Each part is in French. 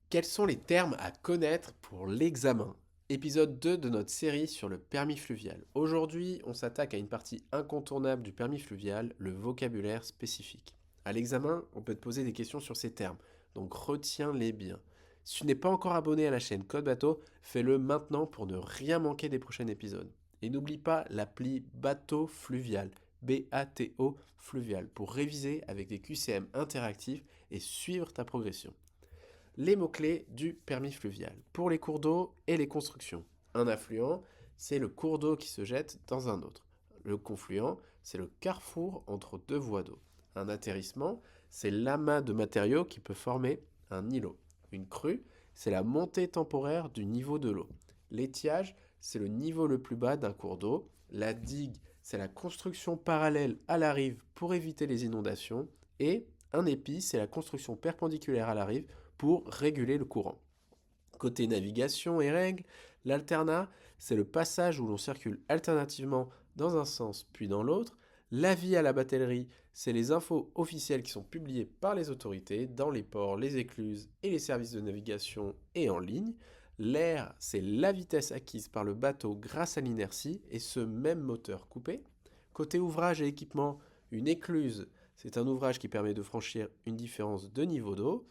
Quels sont les termes à connaître pour l'examen? Épisode 2 de notre série sur le permis fluvial. Aujourd'hui, on s'attaque à une partie incontournable du permis fluvial, le vocabulaire spécifique. À l'examen, on peut te poser des questions sur ces termes, donc retiens-les bien. Si tu n'es pas encore abonné à la chaîne Code Bateau, fais-le maintenant pour ne rien manquer des prochains épisodes. Et n'oublie pas l'appli Bateau Fluvial, BATO Fluvial, pour réviser avec des QCM interactifs et suivre ta progression. Les mots-clés du permis fluvial pour les cours d'eau et les constructions. Un affluent, c'est le cours d'eau qui se jette dans un autre. Le confluent, c'est le carrefour entre deux voies d'eau. Un atterrissement, c'est l'amas de matériaux qui peut former un îlot. Une crue, c'est la montée temporaire du niveau de l'eau. L'étiage, c'est le niveau le plus bas d'un cours d'eau. La digue, c'est la construction parallèle à la rive pour éviter les inondations. Et un épi, c'est la construction perpendiculaire à la rive pour réguler le courant. Côté navigation et règles, l'alternat, c'est le passage où l'on circule alternativement dans un sens puis dans l'autre. L'avis à la batellerie, c'est les infos officielles qui sont publiées par les autorités dans les ports, les écluses et les services de navigation et en ligne. L'air, c'est la vitesse acquise par le bateau grâce à l'inertie et ce même moteur coupé. Côté ouvrage et équipement, une écluse, c'est un ouvrage qui permet de franchir une différence de niveau d'eau.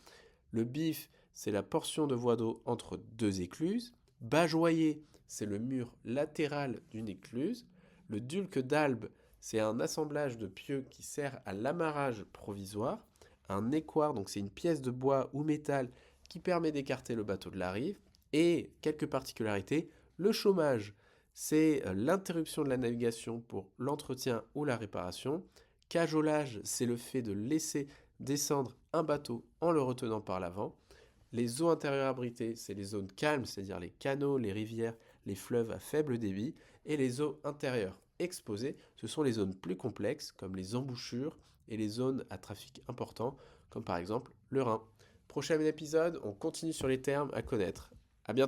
Le bif, c'est la portion de voie d'eau entre deux écluses. Bajoyer, c'est le mur latéral d'une écluse. Le dulque d'albe, c'est un assemblage de pieux qui sert à l'amarrage provisoire. Un équoire, donc c'est une pièce de bois ou métal qui permet d'écarter le bateau de la rive. Et quelques particularités, le chômage, c'est l'interruption de la navigation pour l'entretien ou la réparation. Cajolage, c'est le fait de laisser descendre un bateau en le retenant par l'avant. Les eaux intérieures abritées, c'est les zones calmes, c'est-à-dire les canaux, les rivières, les fleuves à faible débit. Et les eaux intérieures exposées, ce sont les zones plus complexes, comme les embouchures et les zones à trafic important, comme par exemple le Rhin. Prochain épisode, on continue sur les termes à connaître. À bientôt.